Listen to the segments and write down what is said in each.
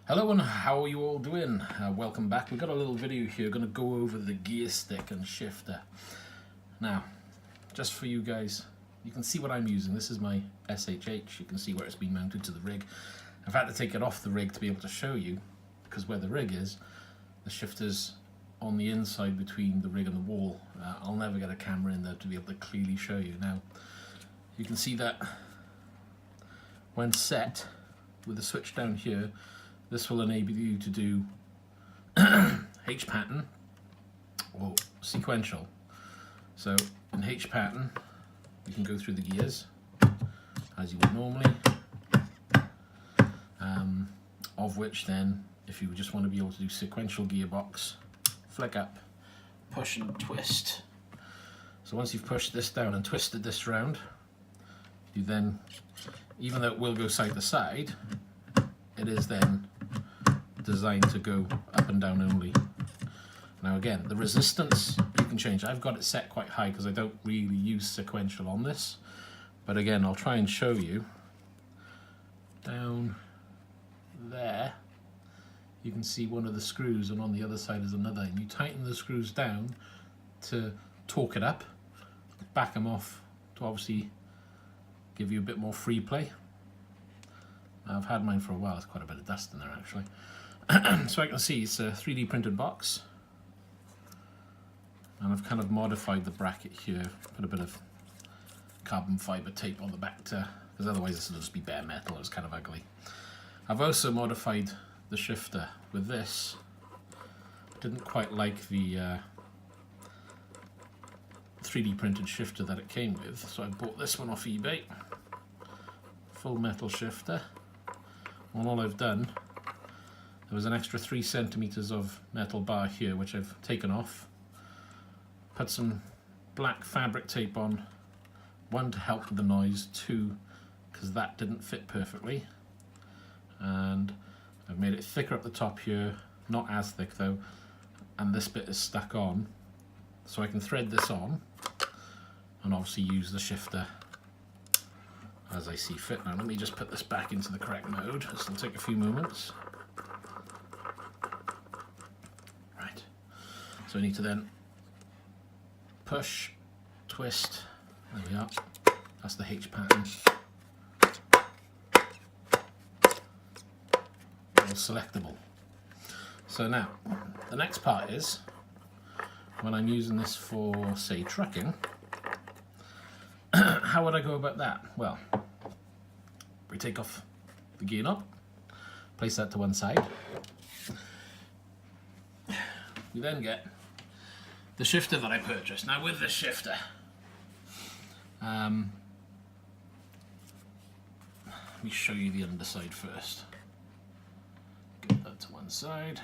Hello and how are you all doing? Welcome back. We've got a little video here, going to go over the gear stick and shifter. Now, just for you guys, you can see what I'm using. This is my SHH. You can see where it's been mounted to the rig. I've had to take it off the rig to be able to show you, because where the rig is, the shifter's on the inside between the rig and the wall. I'll never get a camera in there to be able to clearly show you. Now, you can see that when set with the switch down here, this will enable you to do H pattern or sequential. So in H pattern, you can go through the gears as you would normally, of which then, if you just want to be able to do sequential gearbox, flick up, push and twist. So once you've pushed this down and twisted this round, you then, even though it will go side to side, it is then designed to go up and down only. Now again, the resistance you can change. I've got it set quite high because I don't really use sequential on this, but again, I'll try and show you. Down there you can see one of the screws, and on the other side is another, and you tighten the screws down to torque it up, back them off to obviously give you a bit more free play. I've had mine for a while. There's quite a bit of dust in there actually. So I can see it's a 3D printed box, and I've kind of modified the bracket here, put a bit of carbon fibre tape on the back to, because otherwise this will just be bare metal. It's kind of ugly. I've also modified the shifter with this. Didn't quite like the 3D printed shifter that it came with, so I bought this one off eBay. Full metal shifter. And all I've done, there was an extra 3 centimeters of metal bar here, which I've taken off. Put some black fabric tape on, one to help with the noise, two because that didn't fit perfectly, and I've made it thicker up the top here, not as thick though, and this bit is stuck on, so I can thread this on and obviously use the shifter as I see fit. Now let me just put this back into the correct mode. This will take a few moments. Right, so I need to then push, twist, there we are, that's the H pattern. All selectable. So now, the next part is, when I'm using this for, say, trucking, how would I go about that? Well, we take off the gear knob, place that to one side. We then get the shifter that I purchased. Now with this shifter, let me show you the underside first. Get that to one side.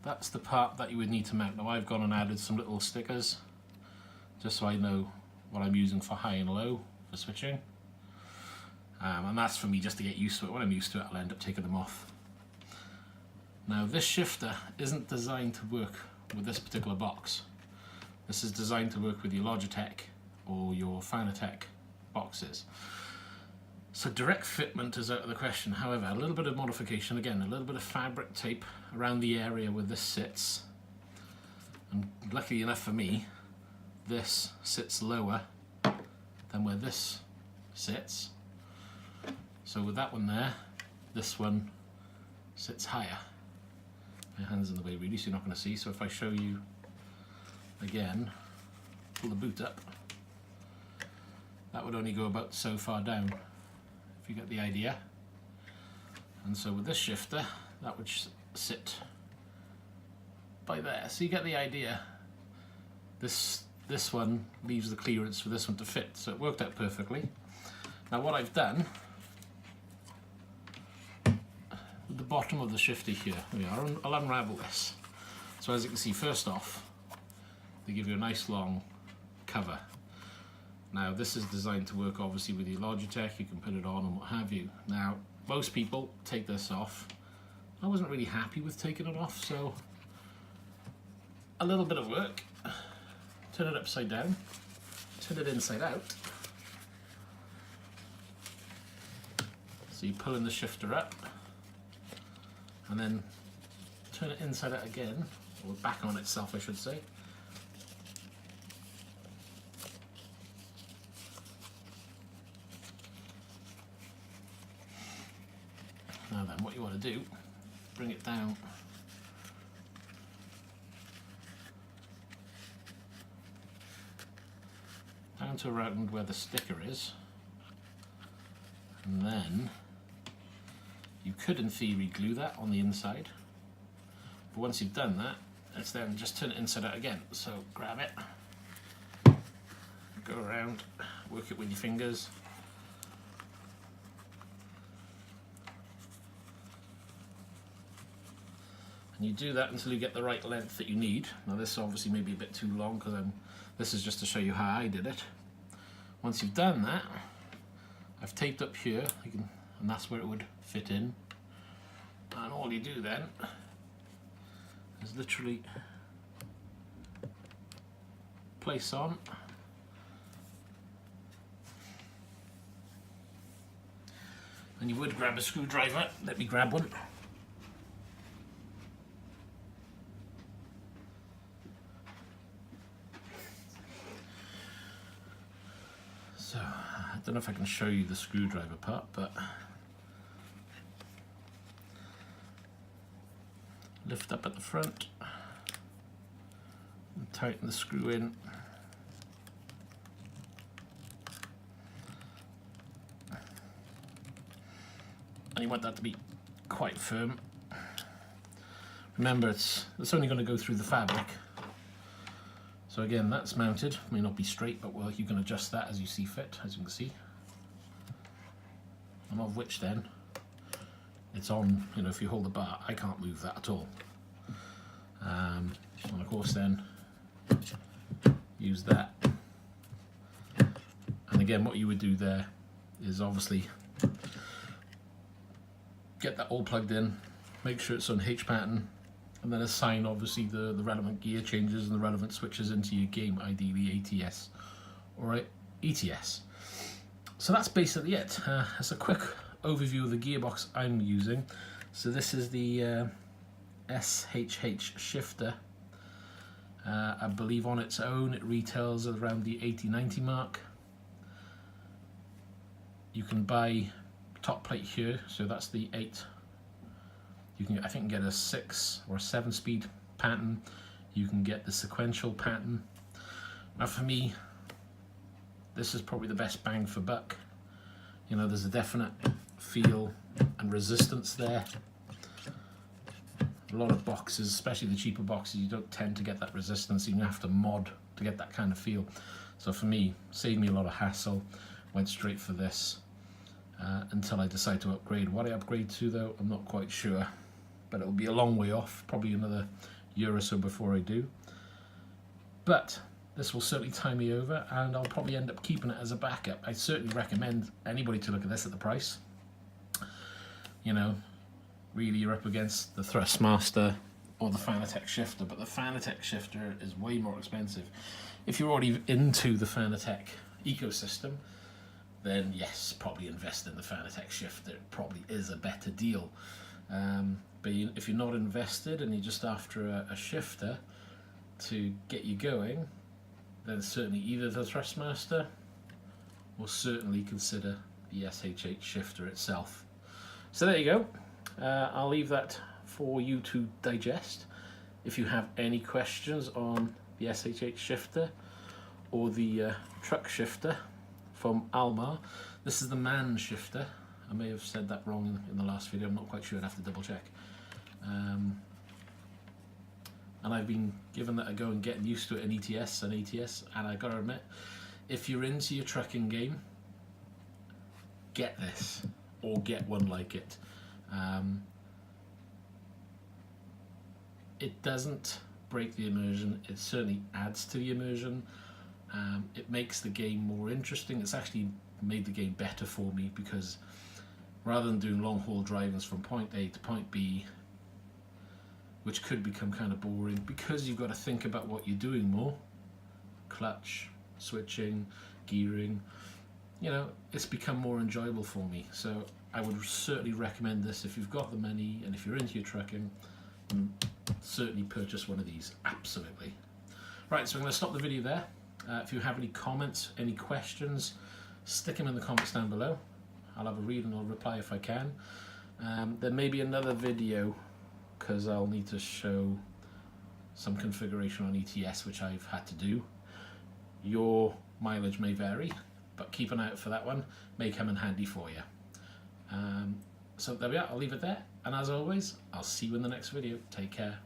That's the part that you would need to mount. Now I've gone and added some little stickers just so I know what I'm using for high and low for switching, and that's for me just to get used to it. When I'm used to it, I'll end up taking them off. Now this shifter isn't designed to work with this particular box. This is designed to work with your Logitech or your Fanatec boxes. So direct fitment is out of the question. However, a little bit of modification, again, a little bit of fabric tape around the area where this sits. And luckily enough for me, this sits lower than where this sits. So with that one there, this one sits higher. My hand's in the way really, so you're not going to see. So if I show you again, pull the boot up, that would only go about so far down, if you get the idea. And so with this shifter, that would sit by there. So you get the idea. This one leaves the clearance for this one to fit, so it worked out perfectly. Now what I've done, with the bottom of the shifter here, there we are, I'll unravel this. So as you can see, first off, they give you a nice long cover. Now this is designed to work obviously with your Logitech, you can put it on and what have you. Now most people take this off. I wasn't really happy with taking it off, so a little bit of work. Turn it upside down, turn it inside out, So you pull in the shifter up and then turn it inside out again, or back on itself I should say. Now then, what you want to do, bring it down to around where the sticker is, and then you could in theory glue that on the inside, but once you've done that, it's then just turn it inside out again. So grab it, go around, work it with your fingers, and you do that until you get the right length that you need. Now this obviously may be a bit too long because this is just to show you how I did it. Once you've done that, I've taped up here, and that's where it would fit in. And all you do then is literally place on, and you would grab a screwdriver. Let me grab one. So, I don't know if I can show you the screwdriver part, but lift up at the front and tighten the screw in. And you want that to be quite firm. Remember, it's only going to go through the fabric. So again, that's mounted, may not be straight, but well, you can adjust that as you see fit, as you can see. And of which then, it's on, you know, if you hold the bar, I can't move that at all. And of course then, use that. And again, what you would do there is obviously get that all plugged in, make sure it's on H pattern, and then assign obviously the relevant gear changes and the relevant switches into your game, ideally ATS or ETS. So that's basically it. That's a quick overview of the gearbox I'm using. So this is the SHH shifter. I believe on its own it retails at around the 80-90 mark. You can buy top plate here, so that's the 8. You can, I think, get a 6 or 7 speed pattern. You can get the sequential pattern. Now for me, this is probably the best bang for buck. You know, there's a definite feel and resistance there. A lot of boxes, especially the cheaper boxes, you don't tend to get that resistance. You have to mod to get that kind of feel. So for me, saved me a lot of hassle. Went straight for this until I decide to upgrade. What I upgrade to though, I'm not quite sure. But it'll be a long way off, probably another year or so before I do. But this will certainly tie me over, and I'll probably end up keeping it as a backup. I certainly recommend anybody to look at this at the price. You know, really you're up against the Thrustmaster or the Fanatec shifter, but the Fanatec shifter is way more expensive. If you're already into the Fanatec ecosystem, then yes, probably invest in the Fanatec shifter. It probably is a better deal. But if you're not invested and you're just after a shifter to get you going, then certainly either the Thrustmaster or certainly consider the SHH shifter itself. So there you go. I'll leave that for you to digest. If you have any questions on the SHH shifter or the truck shifter from Almar, this is the man shifter. I may have said that wrong in the last video, I'm not quite sure, I'd have to double check. And I've been giving that a go and getting used to it in ETS and ATS, and I gotta admit, if you're into your trucking game, get this, or get one like it. It doesn't break the immersion, it certainly adds to the immersion. It makes the game more interesting. It's actually made the game better for me, because rather than doing long haul drivings from point A to point B, which could become kind of boring, because you've got to think about what you're doing more, clutch, switching, gearing, you know, it's become more enjoyable for me. So I would certainly recommend this if you've got the money and if you're into your trucking, then certainly purchase one of these, absolutely. Right, so I'm going to stop the video there. If you have any comments, any questions, stick them in the comments down below. I'll have a read and I'll reply if I can. There may be another video because I'll need to show some configuration on ETS which I've had to do. Your mileage may vary, but keep an eye out for that one. May come in handy for you. So there we are, I'll leave it there. And as always, I'll see you in the next video. Take care.